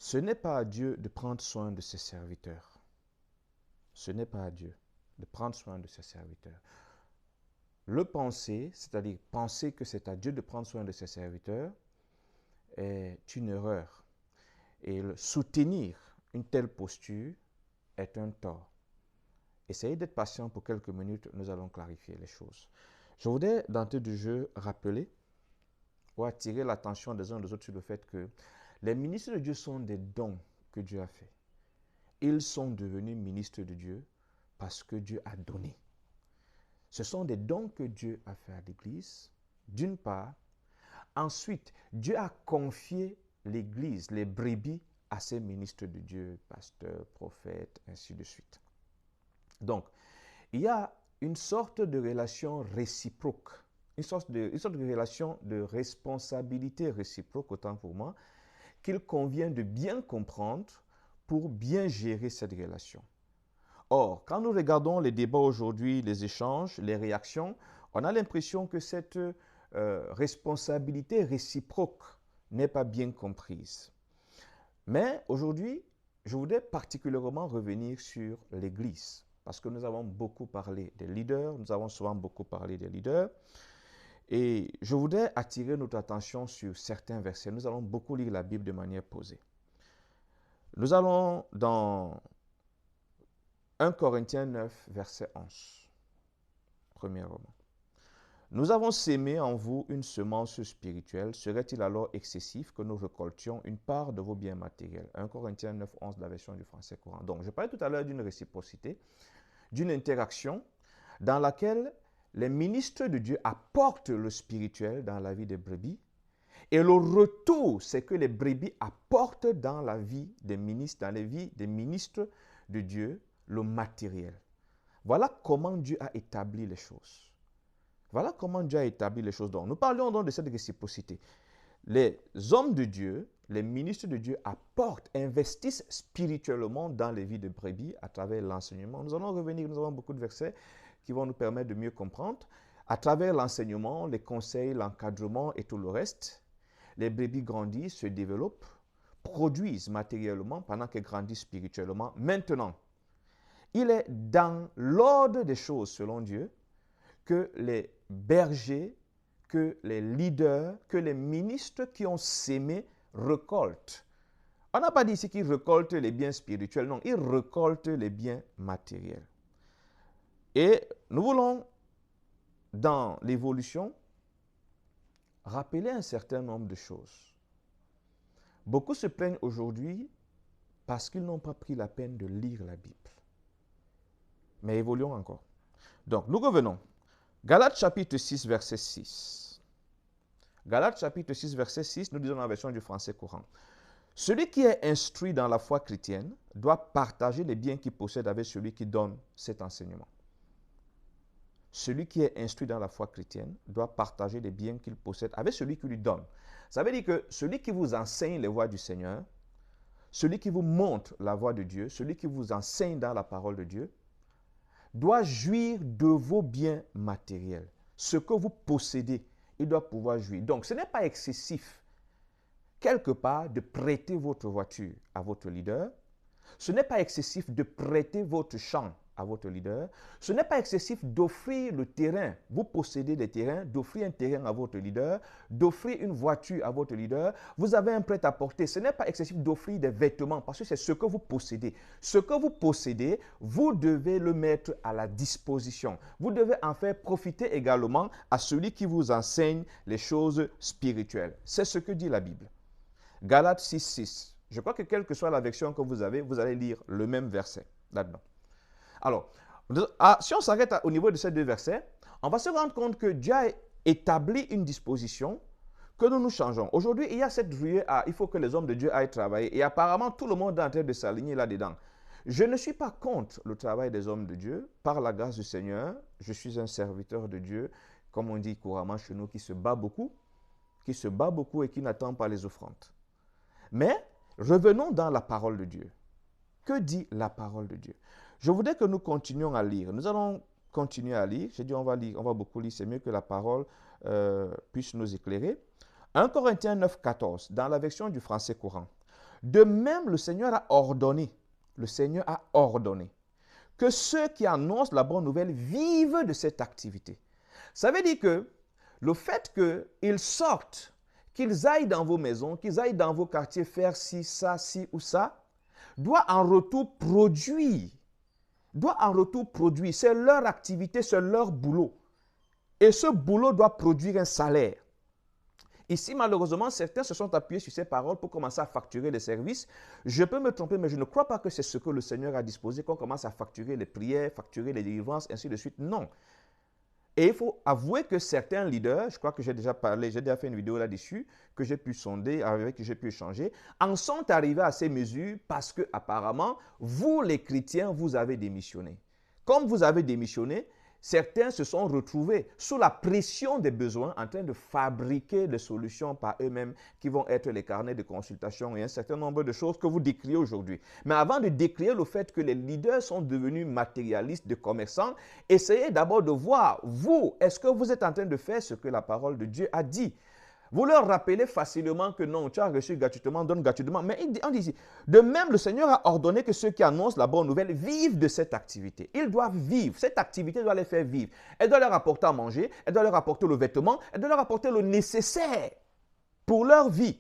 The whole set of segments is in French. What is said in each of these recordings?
Ce n'est pas à Dieu de prendre soin de ses serviteurs. Ce n'est pas à Dieu de prendre soin de ses serviteurs. Le penser, c'est-à-dire penser que c'est à Dieu de prendre soin de ses serviteurs, est une erreur. Et soutenir une telle posture est un tort. Essayez d'être patient pour quelques minutes, nous allons clarifier les choses. Je voudrais, d'entrée de jeu, rappeler ou attirer l'attention des uns et des autres sur le fait que les ministres de Dieu sont des dons que Dieu a faits. Ils sont devenus ministres de Dieu parce que Dieu a donné. Ce sont des dons que Dieu a fait à l'Église, d'une part. Ensuite, Dieu a confié l'Église, les brebis, à ses ministres de Dieu, pasteurs, prophètes, ainsi de suite. Donc, il y a une sorte de relation réciproque, une sorte de relation de responsabilité réciproque, autant pour moi, qu'il convient de bien comprendre pour bien gérer cette relation. Or, quand nous regardons les débats aujourd'hui, les échanges, les réactions, on a l'impression que cette responsabilité réciproque n'est pas bien comprise. Mais aujourd'hui, je voudrais particulièrement revenir sur l'Église, parce que nous avons beaucoup parlé des leaders, nous avons souvent beaucoup parlé des leaders, et je voudrais attirer notre attention sur certains versets. Nous allons beaucoup lire la Bible de manière posée. Nous allons dans 1 Corinthiens 9, verset 11. Premièrement. Nous avons sémé en vous une semence spirituelle. Serait-il alors excessif que nous récoltions une part de vos biens matériels? 1 Corinthiens 9, 11, la version du français courant. Donc, je parlais tout à l'heure d'une réciprocité, d'une interaction dans laquelle les ministres de Dieu apportent le spirituel dans la vie des brebis. Et le retour, c'est que les brebis apportent dans la vie des ministres, dans les vies des ministres de Dieu, le matériel. Voilà comment Dieu a établi les choses. Voilà comment Dieu a établi les choses. Donc, nous parlions donc de cette réciprocité. Les hommes de Dieu, les ministres de Dieu apportent, investissent spirituellement dans les vies de brebis à travers l'enseignement. Nous allons revenir, nous avons beaucoup de versets qui vont nous permettre de mieux comprendre. À travers l'enseignement, les conseils, l'encadrement et tout le reste, les brebis grandissent, se développent, produisent matériellement pendant qu'elles grandissent spirituellement. Maintenant, il est dans l'ordre des choses selon Dieu que les bergers, que les leaders, que les ministres qui ont sémé récoltent. On n'a pas dit ici qu'ils récoltent les biens spirituels, non, ils récoltent les biens matériels. Et nous voulons, dans l'évolution, rappeler un certain nombre de choses. Beaucoup se plaignent aujourd'hui parce qu'ils n'ont pas pris la peine de lire la Bible. Mais évoluons encore. Donc, nous revenons. Galates chapitre 6, verset 6. Galates chapitre 6, verset 6, nous disons dans la version du français courant. Celui qui est instruit dans la foi chrétienne doit partager les biens qu'il possède avec celui qui donne cet enseignement. Celui qui est instruit dans la foi chrétienne doit partager les biens qu'il possède avec celui qui lui donne. Ça veut dire que celui qui vous enseigne les voies du Seigneur, celui qui vous montre la voie de Dieu, celui qui vous enseigne dans la parole de Dieu, doit jouir de vos biens matériels. Ce que vous possédez, il doit pouvoir jouir. Donc, ce n'est pas excessif, quelque part, de prêter votre voiture à votre leader. Ce n'est pas excessif de prêter votre champ à votre leader. Ce n'est pas excessif d'offrir le terrain. Vous possédez des terrains, d'offrir un terrain à votre leader, d'offrir une voiture à votre leader. Vous avez un prêt-à-porter. Ce n'est pas excessif d'offrir des vêtements parce que c'est ce que vous possédez. Ce que vous possédez, vous devez le mettre à la disposition. Vous devez en faire profiter également à celui qui vous enseigne les choses spirituelles. C'est ce que dit la Bible. Galates 6, 6. Je crois que quelle que soit la version que vous avez, vous allez lire le même verset là-dedans. Alors, si on s'arrête au niveau de ces deux versets, on va se rendre compte que Dieu a établi une disposition que nous changeons. Aujourd'hui, il y a cette ruée à il faut que les hommes de Dieu aillent travailler. Et apparemment, tout le monde est en train de s'aligner là-dedans. Je ne suis pas contre le travail des hommes de Dieu. Par la grâce du Seigneur, je suis un serviteur de Dieu, comme on dit couramment chez nous, qui se bat beaucoup et qui n'attend pas les offrandes. Mais revenons dans la parole de Dieu. Que dit la parole de Dieu? Je voudrais que nous continuions à lire. Nous allons continuer à lire. J'ai dit on va lire, on va beaucoup lire. C'est mieux que la parole puisse nous éclairer. 1 Corinthiens 9, 14, dans la version du français courant. De même, le Seigneur a ordonné que ceux qui annoncent la bonne nouvelle vivent de cette activité. Ça veut dire que le fait qu'ils sortent, qu'ils aillent dans vos maisons, qu'ils aillent dans vos quartiers faire ci, ça, ci ou ça, doit en retour produire. C'est leur activité, c'est leur boulot. Et ce boulot doit produire un salaire. Ici, malheureusement, certains se sont appuyés sur ces paroles pour commencer à facturer les services. Je peux me tromper, mais je ne crois pas que c'est ce que le Seigneur a disposé, qu'on commence à facturer les prières, facturer les délivrances, ainsi de suite. Non. Et il faut avouer que certains leaders, je crois que j'ai déjà parlé, j'ai déjà fait une vidéo là-dessus, que j'ai pu sonder, avec qui j'ai pu échanger, en sont arrivés à ces mesures parce que apparemment, vous les chrétiens, vous avez démissionné. Comme vous avez démissionné, certains se sont retrouvés sous la pression des besoins en train de fabriquer des solutions par eux-mêmes qui vont être les carnets de consultation et un certain nombre de choses que vous décriez aujourd'hui. Mais avant de décrire le fait que les leaders sont devenus matérialistes, de commerçants, essayez d'abord de voir, vous, est-ce que vous êtes en train de faire ce que la parole de Dieu a dit? Vous leur rappelez facilement que non, tu as reçu gratuitement, donne gratuitement. Mais on dit ici, de même, le Seigneur a ordonné que ceux qui annoncent la bonne nouvelle vivent de cette activité. Ils doivent vivre. Cette activité doit les faire vivre. Elle doit leur apporter à manger, elle doit leur apporter le vêtement, elle doit leur apporter le nécessaire pour leur vie.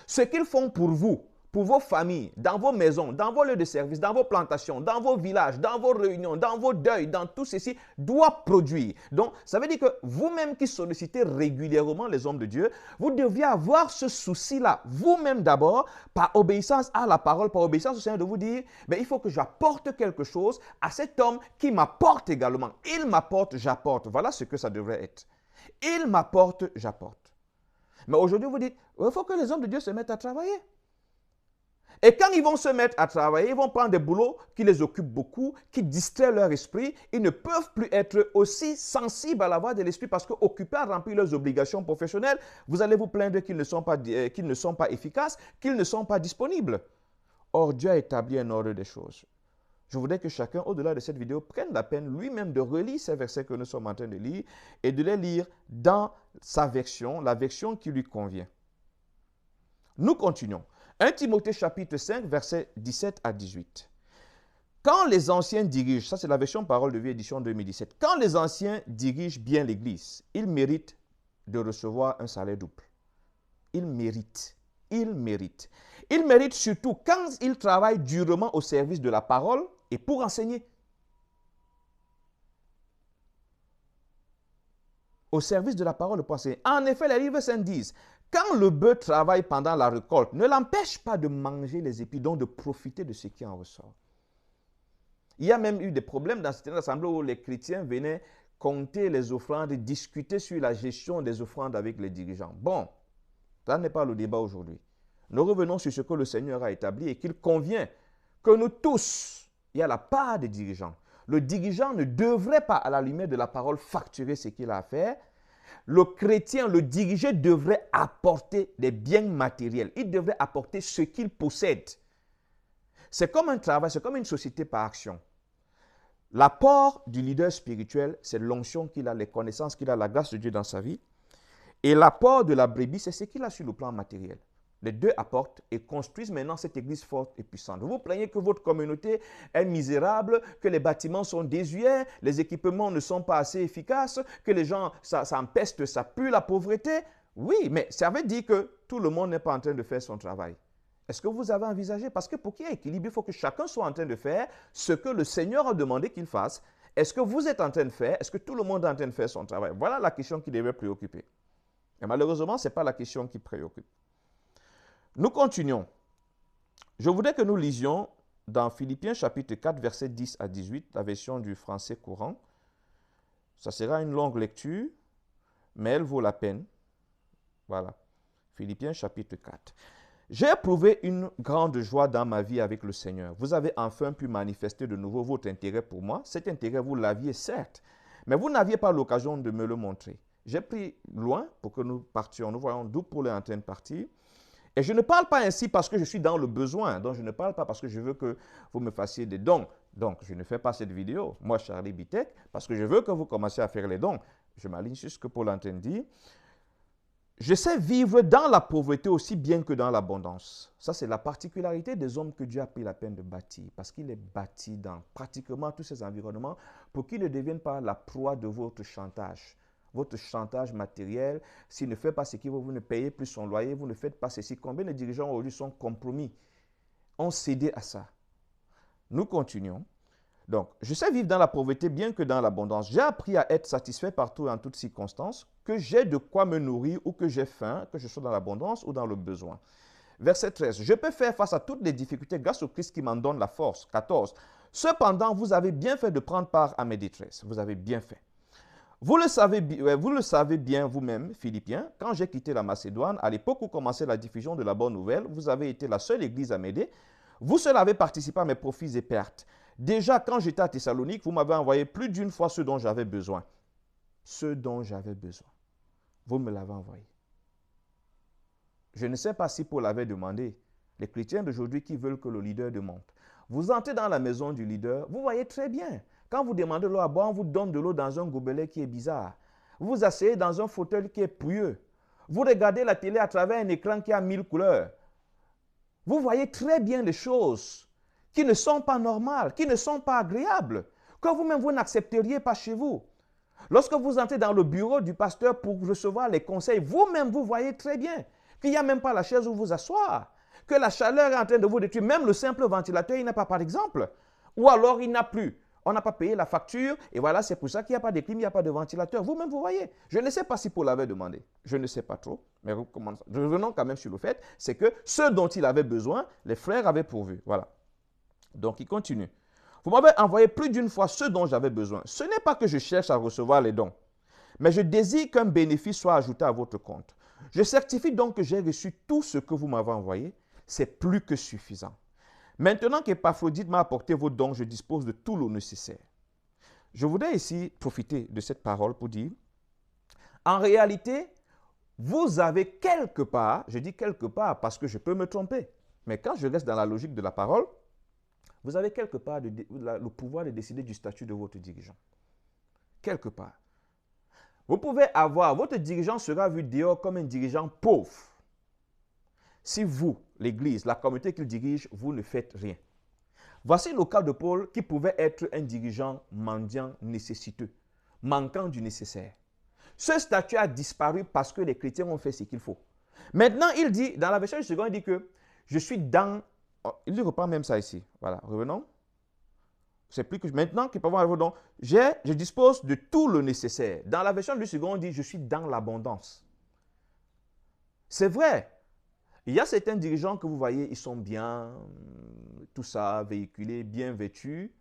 Ce qu'ils font pour vous, pour vos familles, dans vos maisons, dans vos lieux de service, dans vos plantations, dans vos villages, dans vos réunions, dans vos deuils, dans tout ceci, doit produire. Donc, ça veut dire que vous-même qui sollicitez régulièrement les hommes de Dieu, vous deviez avoir ce souci-là, vous-même d'abord, par obéissance à la parole, par obéissance au Seigneur, de vous dire, il faut que j'apporte quelque chose à cet homme qui m'apporte également. Il m'apporte, j'apporte. Voilà ce que ça devrait être. Il m'apporte, j'apporte. Mais aujourd'hui, vous dites, il faut que les hommes de Dieu se mettent à travailler. Et quand ils vont se mettre à travailler, ils vont prendre des boulots qui les occupent beaucoup, qui distraient leur esprit. Ils ne peuvent plus être aussi sensibles à la voix de l'esprit parce qu'occupés à remplir leurs obligations professionnelles, vous allez vous plaindre qu'ils ne sont pas efficaces, qu'ils ne sont pas disponibles. Or, Dieu a établi un ordre des choses. Je voudrais que chacun, au-delà de cette vidéo, prenne la peine lui-même de relire ces versets que nous sommes en train de lire et de les lire dans sa version, la version qui lui convient. Nous continuons. 1 Timothée chapitre 5, versets 17 à 18. Quand les anciens dirigent, ça c'est la version Parole de vie édition 2017, quand les anciens dirigent bien l'Église, ils méritent de recevoir un salaire double. Ils méritent. Ils méritent. Ils méritent surtout quand ils travaillent durement au service de la parole et pour enseigner. Au service de la parole et pour enseigner. En effet, les livres saints disent, quand le bœuf travaille pendant la récolte, ne l'empêche pas de manger les épis, donc de profiter de ce qui en ressort. Il y a même eu des problèmes dans certaines assemblées où les chrétiens venaient compter les offrandes, discuter sur la gestion des offrandes avec les dirigeants. Bon, ça n'est pas le débat aujourd'hui. Nous revenons sur ce que le Seigneur a établi et qu'il convient que nous tous, il y a la part des dirigeants. Le dirigeant ne devrait pas, à la lumière de la parole, facturer ce qu'il a à faire. Le chrétien, le dirigé devrait apporter des biens matériels. Il devrait apporter ce qu'il possède. C'est comme un travail, c'est comme une société par action. L'apport du leader spirituel, c'est l'onction qu'il a, les connaissances qu'il a, la grâce de Dieu dans sa vie. Et l'apport de la brebis, c'est ce qu'il a sur le plan matériel. Les deux apportent et construisent maintenant cette église forte et puissante. Vous vous plaignez que votre communauté est misérable, que les bâtiments sont désuets, les équipements ne sont pas assez efficaces, que les gens, ça empeste, ça pue la pauvreté. Oui, mais ça veut dire que tout le monde n'est pas en train de faire son travail. Est-ce que vous avez envisagé? Parce que pour qu'il y ait équilibre, il faut que chacun soit en train de faire ce que le Seigneur a demandé qu'il fasse. Est-ce que vous êtes en train de faire? Est-ce que tout le monde est en train de faire son travail? Voilà la question qui devait préoccuper. Et malheureusement, ce n'est pas la question qui préoccupe. Nous continuons. Je voudrais que nous lisions dans Philippiens chapitre 4, versets 10 à 18, la version du français courant. Ça sera une longue lecture, mais elle vaut la peine. Voilà. Philippiens chapitre 4. J'ai éprouvé une grande joie dans ma vie avec le Seigneur. Vous avez enfin pu manifester de nouveau votre intérêt pour moi. Cet intérêt, vous l'aviez certes, mais vous n'aviez pas l'occasion de me le montrer. J'ai pris loin pour que nous partions. Nous voyons d'où Paul est en train de partir. Et je ne parle pas ainsi parce que je suis dans le besoin. Donc, je ne parle pas parce que je veux que vous me fassiez des dons. Donc, je ne fais pas cette vidéo, moi, Charlie Bitek, parce que je veux que vous commenciez à faire les dons. Je m'aligne sur ce que Paul est en train de dire. Je sais vivre dans la pauvreté aussi bien que dans l'abondance. Ça, c'est la particularité des hommes que Dieu a pris la peine de bâtir, parce qu'il est bâti dans pratiquement tous ces environnements pour qu'ils ne deviennent pas la proie de votre chantage matériel. S'il ne fait pas ce qu'il veut, vous ne payez plus son loyer, vous ne faites pas ceci. Combien de dirigeants aujourd'hui sont compromis, ont cédé à ça? Nous continuons. Donc, je sais vivre dans la pauvreté bien que dans l'abondance. J'ai appris à être satisfait partout et en toutes circonstances, que j'ai de quoi me nourrir ou que j'ai faim, que je sois dans l'abondance ou dans le besoin. Verset 13. Je peux faire face à toutes les difficultés grâce au Christ qui m'en donne la force. 14. Cependant, vous avez bien fait de prendre part à mes détresses. Vous avez bien fait. Vous le savez bien vous-même, Philippiens, quand j'ai quitté la Macédoine, à l'époque où commençait la diffusion de la bonne nouvelle, vous avez été la seule église à m'aider. Vous seul avez participé à mes profits et pertes. Déjà, quand j'étais à Thessalonique, vous m'avez envoyé plus d'une fois ce dont j'avais besoin. Ce dont j'avais besoin. Vous me l'avez envoyé. Je ne sais pas si Paul avait demandé. Les chrétiens d'aujourd'hui qui veulent que le leader demande. Vous entrez dans la maison du leader, vous voyez très bien. Quand vous demandez de l'eau à boire, on vous donne de l'eau dans un gobelet qui est bizarre. Vous vous asseyez dans un fauteuil qui est pouilleux. Vous regardez la télé à travers un écran qui a 1000 couleurs. Vous voyez très bien les choses qui ne sont pas normales, qui ne sont pas agréables, que vous-même vous n'accepteriez pas chez vous. Lorsque vous entrez dans le bureau du pasteur pour recevoir les conseils, vous-même vous voyez très bien qu'il n'y a même pas la chaise où vous asseoir, que la chaleur est en train de vous détruire, même le simple ventilateur, il n'a pas par exemple, ou alors il n'a plus. On n'a pas payé la facture et voilà, c'est pour ça qu'il n'y a pas de clim, il n'y a pas de ventilateur. Vous-même, vous voyez. Je ne sais pas si Paul avait demandé. Je ne sais pas trop. Mais revenons quand même sur le fait, c'est que ce dont il avait besoin, les frères avaient pourvu. Voilà. Donc, il continue. Vous m'avez envoyé plus d'une fois ce dont j'avais besoin. Ce n'est pas que je cherche à recevoir les dons, mais je désire qu'un bénéfice soit ajouté à votre compte. Je certifie donc que j'ai reçu tout ce que vous m'avez envoyé. C'est plus que suffisant. Maintenant qu'Épaphrodite m'a apporté vos dons, je dispose de tout le nécessaire. Je voudrais ici profiter de cette parole pour dire, en réalité, vous avez quelque part, je dis quelque part parce que je peux me tromper, mais quand je reste dans la logique de la parole, vous avez quelque part le pouvoir de décider du statut de votre dirigeant. Quelque part. Vous pouvez avoir, votre dirigeant sera vu dehors comme un dirigeant pauvre. Si vous, l'Église, la communauté qu'il dirige, vous ne faites rien. Voici le cas de Paul qui pouvait être un dirigeant mendiant nécessiteux, manquant du nécessaire. Ce statut a disparu parce que les chrétiens ont fait ce qu'il faut. Maintenant, il dit, dans la version du second, il dit que je suis dans... Il reprend même ça ici. Voilà, revenons. C'est plus que maintenant qu'il peut avoir vos dons. Je dispose de tout le nécessaire. Dans la version du second, on dit je suis dans l'abondance. C'est vrai. Il y a certains dirigeants que vous voyez, ils sont bien, tout ça, véhiculés, bien vêtus,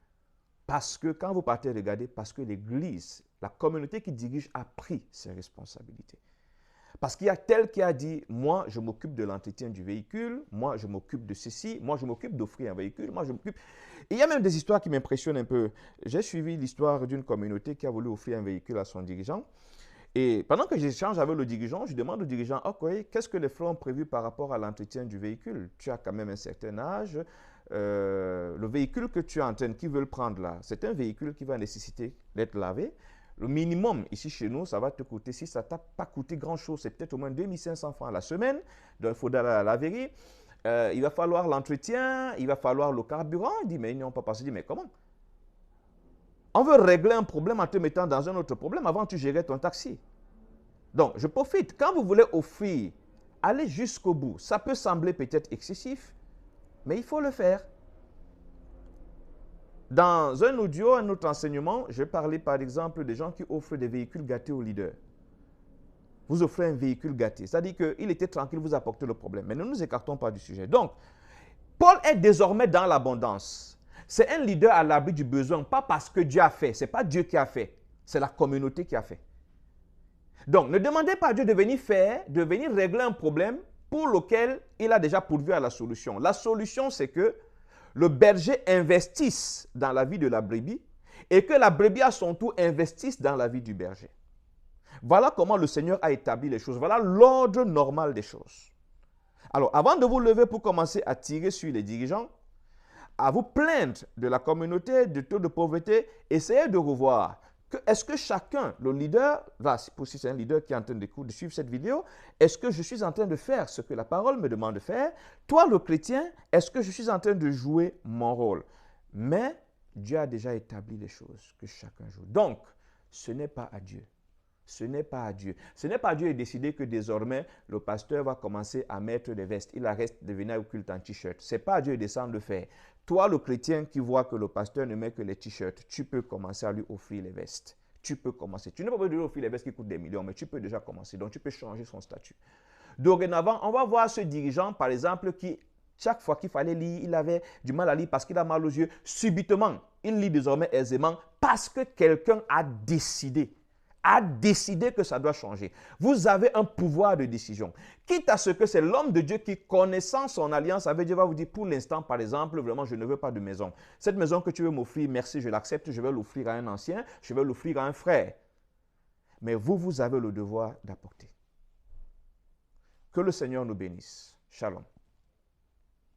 parce que quand vous partez regarder, parce que l'Église, la communauté qui dirige a pris ses responsabilités. Parce qu'il y a tel qui a dit, moi je m'occupe de l'entretien du véhicule, moi je m'occupe de ceci, moi je m'occupe d'offrir un véhicule, moi je m'occupe... Il y a même des histoires qui m'impressionnent un peu. J'ai suivi l'histoire d'une communauté qui a voulu offrir un véhicule à son dirigeant. Et pendant que j'échange avec le dirigeant, je demande au dirigeant, ok, qu'est-ce que les frères ont prévu par rapport à l'entretien du véhicule? Tu as quand même un certain âge. Le véhicule que tu es en train, qui veut le prendre là, c'est un véhicule qui va nécessiter d'être lavé. Le minimum ici chez nous, ça va te coûter, si ça ne t'a pas coûté grand-chose, c'est peut-être au moins 2500 francs la semaine. Donc il faudra la laverie. Il va falloir l'entretien, il va falloir le carburant. Il dit, mais ils n'ont pas passé. Je dis, mais comment? On veut régler un problème en te mettant dans un autre problème avant que tu gères ton taxi. Donc, je profite. Quand vous voulez offrir, allez jusqu'au bout. Ça peut sembler peut-être excessif, mais il faut le faire. Dans un audio, un autre enseignement, je parlais par exemple des gens qui offrent des véhicules gâtés aux leaders. Vous offrez un véhicule gâté. C'est-à-dire qu'il était tranquille, vous apportez le problème. Mais ne nous écartons pas du sujet. Donc, Paul est désormais dans l'abondance. C'est un leader à l'abri du besoin, pas parce que Dieu a fait. Ce n'est pas Dieu qui a fait. C'est la communauté qui a fait. Donc, ne demandez pas à Dieu de venir faire, de venir régler un problème pour lequel il a déjà pourvu à la solution. La solution, c'est que le berger investisse dans la vie de la brebis et que la brebis à son tour investisse dans la vie du berger. Voilà comment le Seigneur a établi les choses. Voilà l'ordre normal des choses. Alors, avant de vous lever pour commencer à tirer sur les dirigeants, à vous plaindre de la communauté, du taux de pauvreté, essayez de revoir Est-ce que chacun, le leader, là, si c'est un leader qui est en train de suivre cette vidéo, est-ce que je suis en train de faire ce que la parole me demande de faire? Toi, le chrétien, est-ce que je suis en train de jouer mon rôle? Mais Dieu a déjà établi les choses que chacun joue. Donc, ce n'est pas à Dieu. Ce n'est pas à Dieu. Ce n'est pas à Dieu de décider que désormais, le pasteur va commencer à mettre des vestes. Il reste de venir au culte en t-shirt. Ce n'est pas à Dieu de descendre le faire. Toi, le chrétien qui voit que le pasteur ne met que les t-shirts, tu peux commencer à lui offrir les vestes. Tu peux commencer. Tu n'es pas obligé de lui offrir les vestes qui coûtent des millions, mais tu peux déjà commencer. Donc, tu peux changer son statut. Dorénavant, on va voir ce dirigeant, par exemple, qui, chaque fois qu'il fallait lire, il avait du mal à lire parce qu'il a mal aux yeux. Subitement, il lit désormais aisément parce que quelqu'un a décidé que ça doit changer. Vous avez un pouvoir de décision. Quitte à ce que c'est l'homme de Dieu qui, connaissant son alliance avec Dieu, va vous dire, pour l'instant, par exemple, vraiment, je ne veux pas de maison. Cette maison que tu veux m'offrir, merci, je l'accepte, je vais l'offrir à un ancien, je vais l'offrir à un frère. Mais vous avez le devoir d'apporter. Que le Seigneur nous bénisse. Shalom.